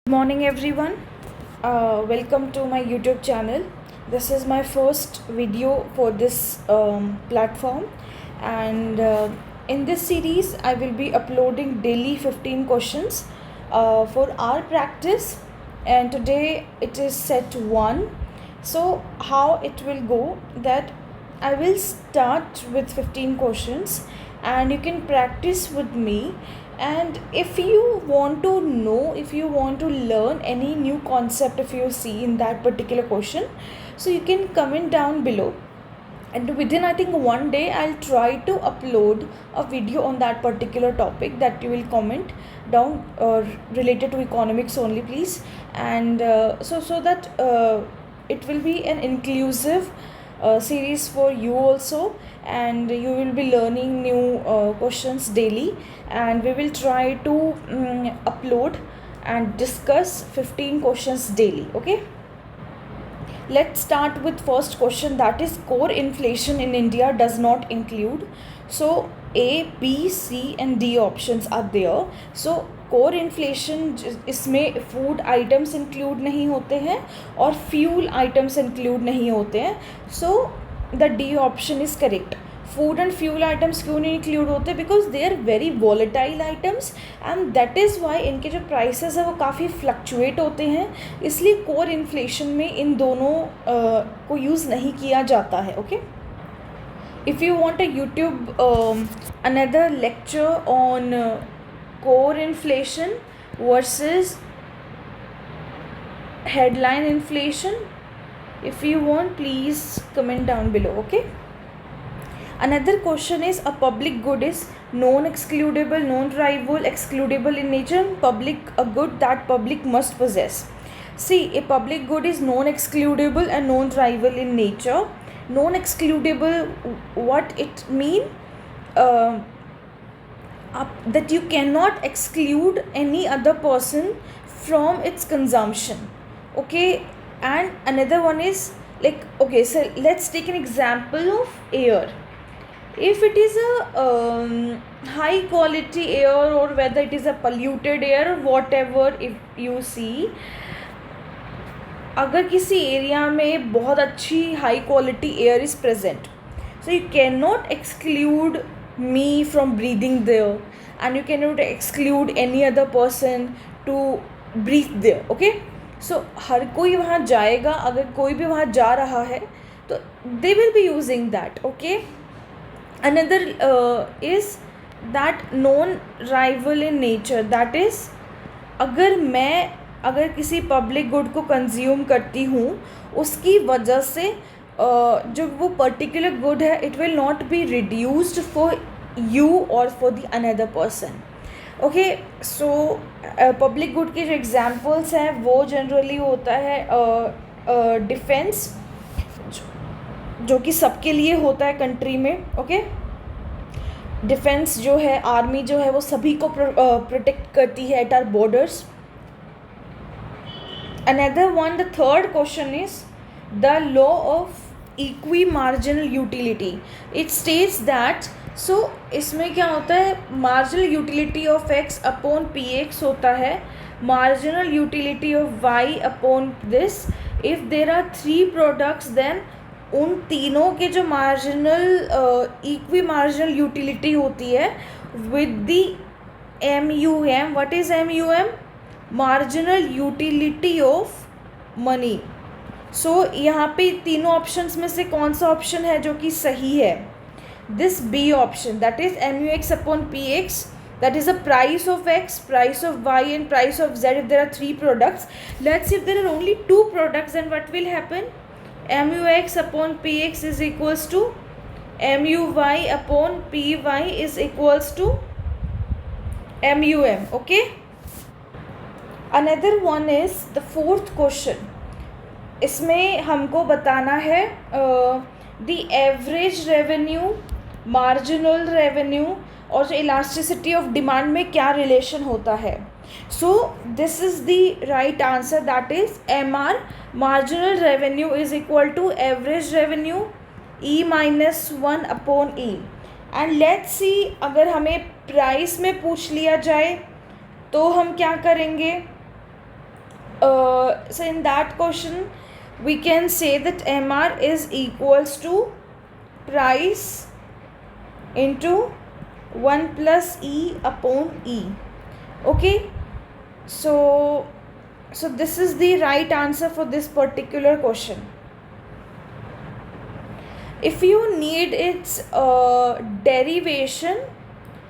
Good morning everyone. Welcome to my YouTube channel. This is my first video for this platform, and in this series I will be uploading daily 15 questions for our practice, and today it is set 1. So how it will go that I will start with 15 questions and you can practice with me. And if you want to know, if you want to learn any new concept, if you see in that particular question, so you can comment down below, and within I think one day I'll try to upload a video on that particular topic that you will comment down, related to economics only, please. And so that it will be an inclusive series for you also, and you will be learning new questions daily, and we will try to upload and discuss 15 questions daily. Okay, let's start with first question, that is core inflation in India does not include. So A, B, C and D options are there. So core inflation इसमें food items include नहीं होते हैं और fuel items include नहीं होते हैं. So the D option is correct. Food and fuel items क्यों नहीं इंक्लूड होते? Because they are very volatile items and that is why इनके जो प्राइसेस है वो काफ़ी फ्लक्चुएट होते हैं, इसलिए कोर इन्फ्लेशन में इन दोनों को यूज़ नहीं किया जाता है. Okay, if you want a YouTube another lecture on core inflation versus headline inflation, if you want, please comment down below. Okay, another question is a public good is non-excludable, non-triable, excludable in nature, public a good that public must possess. See, a public good is non-excludable and non-triable in nature. Non-excludable, what it mean? That you cannot exclude any other person from its consumption. Okay, and another one is like, okay, so let's take an example of air. If it is a high quality air, or whether it is a polluted air or whatever, if you see, अगर किसी area में बहुत अच्छी high quality air is present, so you can not exclude me from breathing there and you can not exclude any other person to breathe there. Okay, so हर कोई वहाँ जाएगा, अगर कोई भी वहाँ जा रहा है तो they will be using that. Okay, another is that non rival in nature, that is अगर किसी पब्लिक गुड को कंज्यूम करती हूँ, उसकी वजह से जो वो पर्टिकुलर गुड है, it will not be reduced for you और for the another person. Okay, so public good के जो एग्जांपल्स हैं वो जनरली होता है डिफेंस, जो कि सबके लिए होता है कंट्री में. ओके, डिफेंस जो है, आर्मी जो है, वो सभी को प्रोटेक्ट करती है at our borders. Another one, the third question is the law of equimarginal utility. It states that, so इसमें क्या होता है, marginal utility of x upon px होता है, marginal utility of y upon this. If there are 3 products, then उन तीनों के जो marginal equimarginal utility होती है with the MUM. What is MUM? Marginal utility of money. So यहाँ पे तीनों ऑप्शंस में से कौन सा ऑप्शन है जो कि सही है? This B option, that is MUX upon PX, that is the price of x, price of y and price of z. If there are 3 products, let's if there are only 2 products, then what will happen? MUX upon PX is equals to MUY upon PY is equals to MUM. Okay, another one is the fourth question. इसमें हमको बताना है the average revenue, marginal revenue और जो elasticity of demand में क्या relation होता है. So this is the right answer, that is MR, marginal revenue is equal to average revenue E-1 upon E. And let's see, अगर हमें price में पूछ लिया जाए तो हम क्या करेंगे? So in that question we can say that MR is equals to price into 1 plus E upon E. Okay, so this is the right answer for this particular question. If you need its derivation,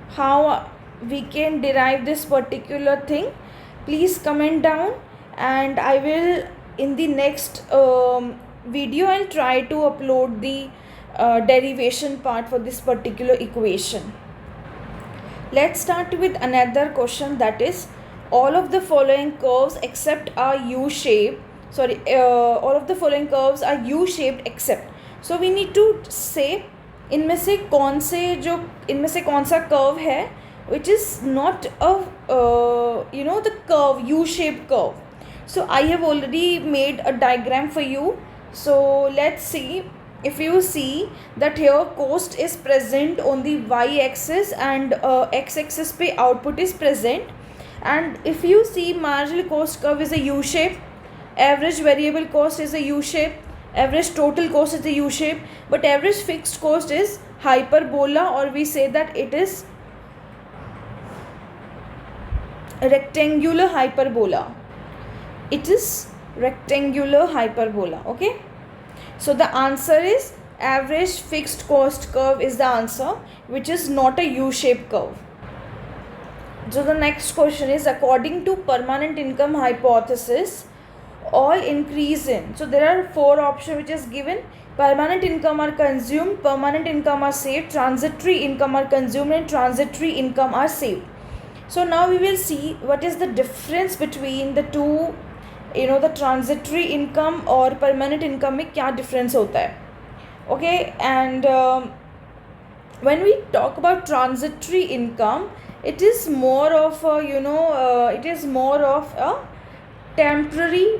how we can derive this particular thing, please comment down, and I will in the next video I'll try to upload the derivation part for this particular equation. Let's start with another question, that is all of the following curves except are U shaped. All of the following curves are U shaped except. So we need to say इनमें से कौन सा curve है which is not a the curve, U-shaped curve. So I have already made a diagram for you. So let's see. If you see that here cost is present on the y-axis and x-axis पे output is present, and if you see marginal cost curve is a U-shape, average variable cost is a U-shape, average total cost is a U-shape, but average fixed cost is hyperbola, or we say that it is rectangular hyperbola. It is rectangular hyperbola. Okay, so the answer is average fixed cost curve is the answer, which is not a U-shaped curve. So the next question is, according to permanent income hypothesis, all increase in, so there are 4 options which is given: permanent income are consumed, permanent income are saved, transitory income are consumed, and transitory income are saved. So now we will see what is the difference between the two, the transitory income और permanent income में क्या difference होता है. Okay, and when we talk about transitory income, it is more of a, it is more of a temporary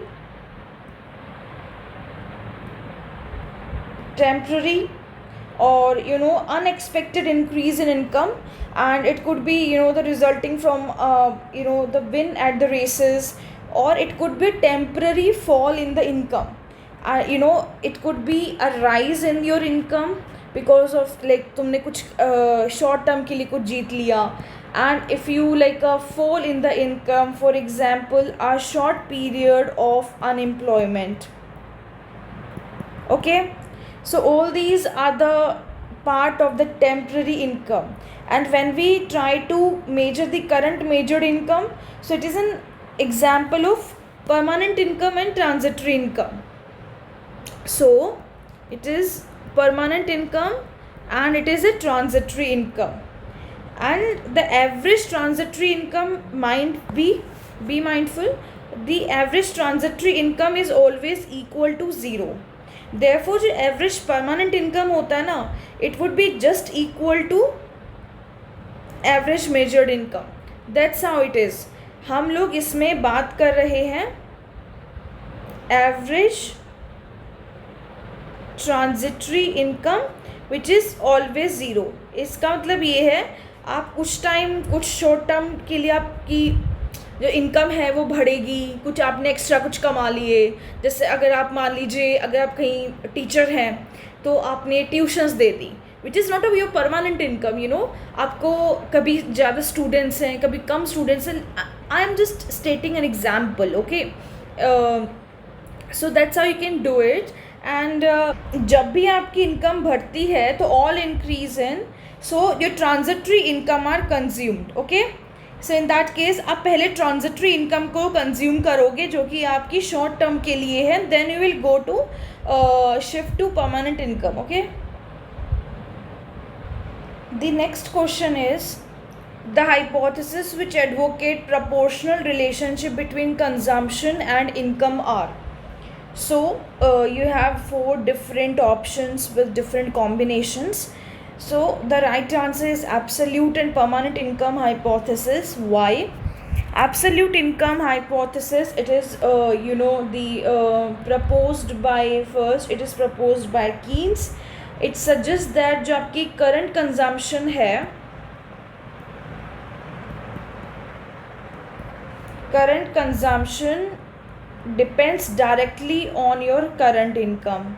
or unexpected increase in income, and it could be the resulting from the win at the races, or it could be temporary fall in the income. It could be a rise in your income because of like तुमने कुछ short term के लिए कुछ जीत लिया, and if you like a fall in the income, for example a short period of unemployment. Okay, so all these are the part of the temporary income, and when we try to measure the current measured income, so it is an example of permanent income and transitory income. So it is permanent income and it is a transitory income, and the average transitory income, be mindful, the average transitory income is always equal to 0. Therefore जो average permanent income होता है ना, it would be just equal to average measured income. That's how it is. हम लोग इसमें बात कर रहे हैं average transitory income which is always 0. इसका मतलब ये है, आप कुछ टाइम कुछ शॉर्ट टर्म के लिए आपकी जो इनकम है वो बढ़ेगी, कुछ आपने एक्स्ट्रा कुछ कमा लिए. जैसे अगर आप मान लीजिए अगर आप कहीं टीचर हैं तो आपने ट्यूशन्स दे दी, which is not a your permanent income. आपको कभी ज़्यादा स्टूडेंट्स हैं, कभी कम स्टूडेंट्स हैं. I am just stating an example. Okay, so that's how you can do it. And जब भी आपकी इनकम बढ़ती है तो all increase in, so your transitory income are consumed. Okay, so in that case आप पहले transitory income को consume करोगे जो कि आपकी शॉर्ट टर्म के लिए है, then you will go to shift to permanent income. Okay, the next question is the hypothesis which advocate proportional relationship between consumption and income are. So you have 4 different options with different combinations. So the right answer is absolute and permanent income hypothesis. Why? Absolute income hypothesis, it is proposed by, first it is proposed by Keynes. It suggests that जो आपकी current consumption है, current consumption depends directly on your current income.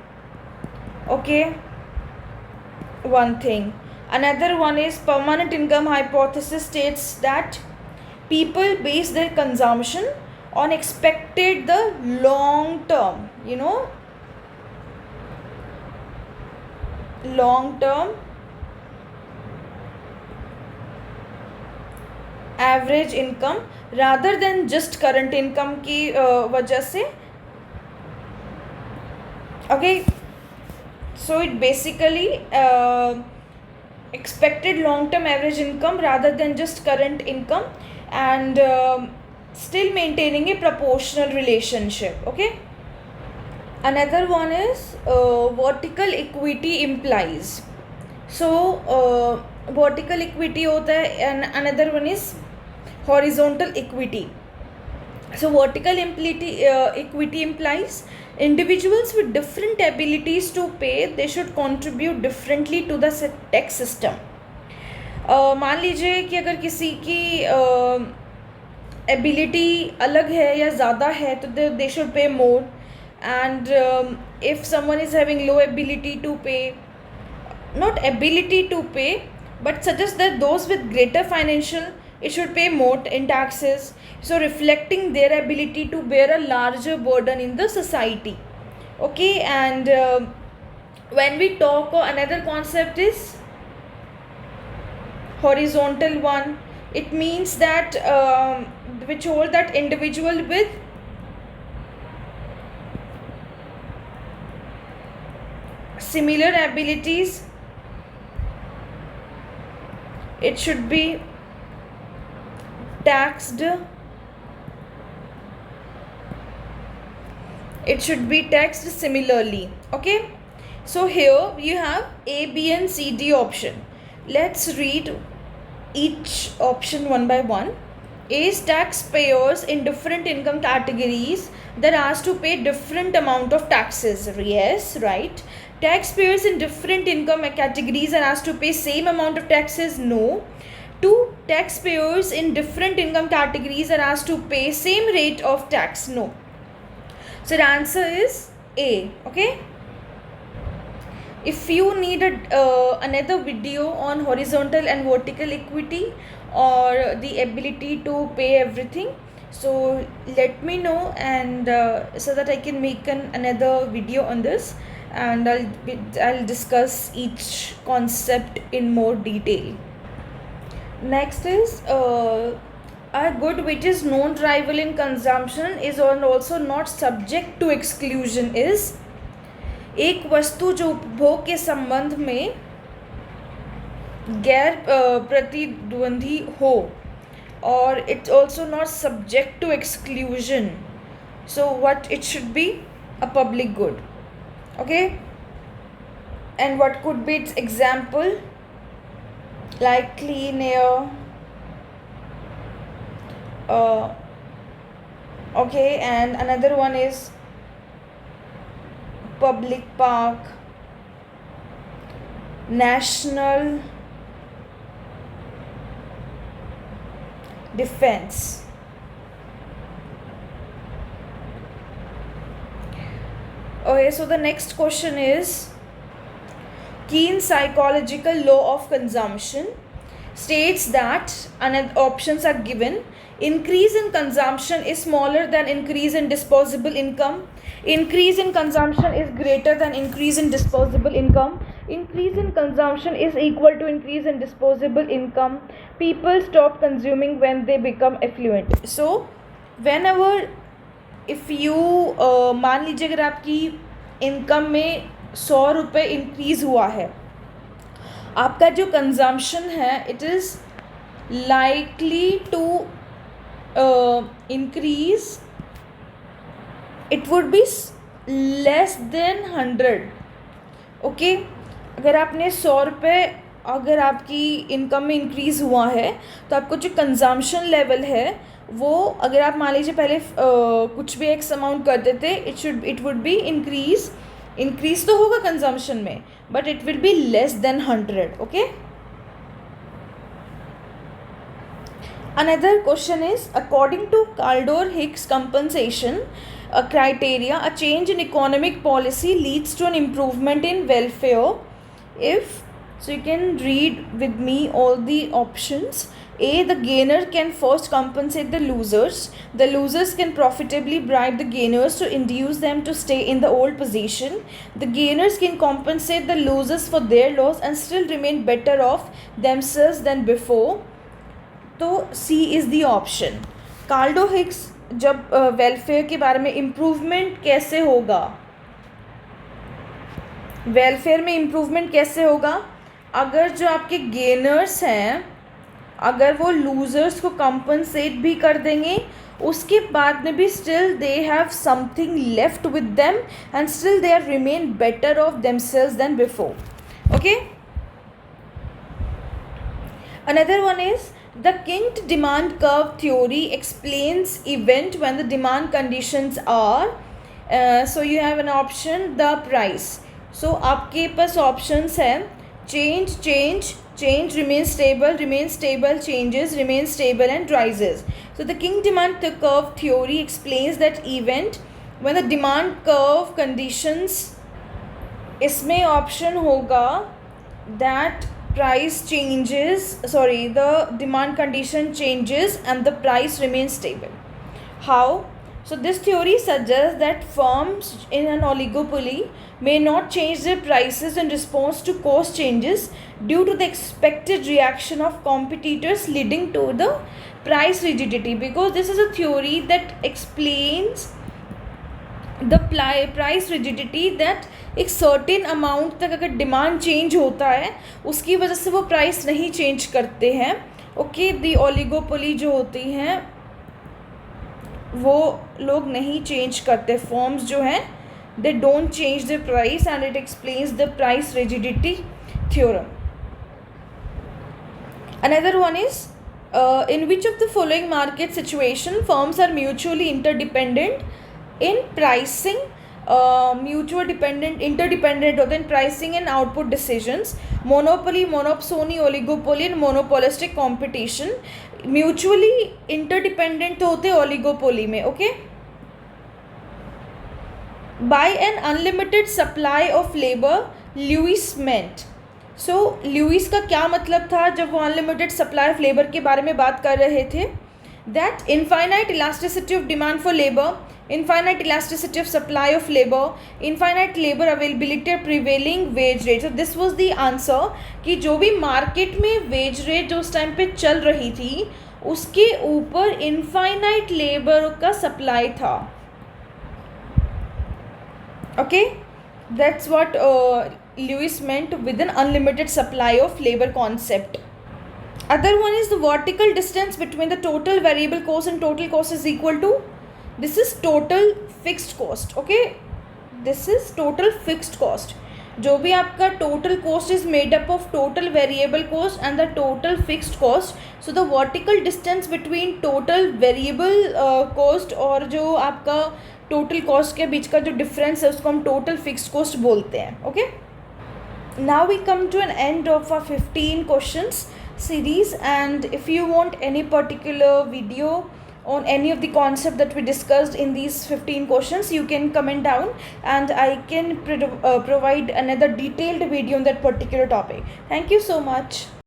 Okay, one thing. Another one is permanent income hypothesis states that people base their consumption on expected the long term, long term average income rather than just current income की वजह से. Okay, so it basically expected long term average income rather than just current income, and still maintaining a proportional relationship. Okay, another one is vertical equity implies. So vertical equity hota hai, and another one is horizontal equity. So vertical equity implies individuals with different abilities to pay, they should contribute differently to the tax system. मान लीजिए कि अगर किसी की ability अलग है या ज़्यादा है तो they should pay more, and if someone is having low ability to pay, not ability to pay, but suggests that those with greater financial, it should pay more in taxes, so reflecting their ability to bear a larger burden in the society. Okay, and when we talk, another concept is horizontal one. It means that which hold that individual with similar abilities, it should be taxed, it should be taxed similarly. Okay, so here you have A, B and C, D option. Let's read each option one by one. A is taxpayers in different income categories that are asked to pay different amount of taxes. Yes, right. Taxpayers in different income categories are asked to pay same amount of taxes. No. Two, taxpayers in different income categories are asked to pay same rate of tax. No. So the answer is A. Okay. If you need another video on horizontal and vertical equity or the ability to pay everything, so let me know, and so that I can make another video on this, and I'll discuss each concept in more detail. Next is a good which is non-trivial in consumption is also not subject to exclusion is एक वस्तु जो उपभोग के संबंध में गैर प्रतिद्वंदी हो, और it's also not subject to exclusion, so what it should be a public good. Okay, and what could be its example, like clean air, okay, and another one is public park, national defense. Okay, so the next question is keen psychological law of consumption states that, and options are given, increase in consumption is smaller than increase in disposable income, increase in consumption is greater than increase in disposable income, increase in consumption is equal to increase in disposable income, people stop consuming when they become affluent. So whenever if you मान लीजिए अगर आपकी income में 100 रुपये increase हुआ है, आपका जो कंजम्पशन है it is likely to increase, it would be less than 100. Okay, अगर आपने 100 रुपये अगर आपकी इनकम में इंक्रीज़ हुआ है तो आपको जो कंजम्पशन लेवल है वो, अगर आप मान लीजिए पहले कुछ भी एक्स अमाउंट करते थे, इट वुड बी इंक्रीज तो होगा कंजम्पशन में, but it will be less than 100. Okay, another question is according to Kaldor-Hicks compensation criteria. A change in economic policy leads to an improvement in welfare if, so you can read with me all the options. A, the gainer can first compensate the losers. The losers can profitably bribe the gainers to induce them to stay in the old position. The gainers can compensate the losers for their loss and still remain better off themselves than before. तो C is the option. कार्डो Hicks जब welfare के बारे में improvement कैसे होगा, welfare में improvement कैसे होगा, अगर जो आपके गेनर्स हैं अगर वो लूज़र्स को कंपनसेट भी कर देंगे, उसके बाद में भी still they have something left with them and still they are remain better off themselves than before. Okay, another one is the kinked demand curve theory explains event when the demand conditions are so you have an option the price. So आपके पास options है change, change, change, remains stable, changes, remains stable and rises. So the kinked demand curve theory explains that event when the demand curve conditions, इसमें option होगा that price changes, the demand condition changes and the price remains stable. How? So this theory suggests that firms in an oligopoly may not change their prices in response to cost changes due to the expected reaction of competitors, leading to the price rigidity. Because this is a theory that explains the price rigidity, that एक certain amount तक अगर demand change होता है उसकी वजह से वो price नहीं चेंज करते हैं. ओके, दी ओलिगोपोली जो होती हैं वो लोग नहीं चेंज करते, फॉर्म्स जो हैं they don't change the price and it explains the price rigidity theorem. Another one is in which of the following market situation firms are mutually interdependent in pricing, mutual dependent interdependent होते हैं pricing and output decisions. Monopoly, monopsony, oligopoly and monopolistic competition. Mutually interdependent होते हैं oligopoly में. Okay, by an unlimited supply of labor, Lewis meant. So Lewis का क्या मतलब था जब वो अनलिमिटेड सप्लाई ऑफ लेबर के बारे में बात कर रहे थे? That infinite elasticity of demand for labour, infinite elasticity of supply of labour, infinite labour availability of prevailing wage rate. So this was the answer कि जो भी मार्केट में वेज रेट जो उस टाइम पे चल रही थी उसके ऊपर इनफाइनाइट लेबर का सप्लाई था. Okay, that's what Lewis meant with an unlimited supply of labor concept. Other one is the vertical distance between the total variable cost and total cost is equal to, this is total fixed cost. Okay, this is total fixed cost. जो भी आपका total cost is made up of total variable cost and the total fixed cost. So the vertical distance between total variable cost और जो आपका total cost के बीच का जो difference है उसको हम total fixed cost बोलते हैं. Okay, now we come to an end of our 15 questions series, and if you want any particular video on any of the concept that we discussed in these 15 questions, you can comment down and I can provide another detailed video on that particular topic. Thank you so much.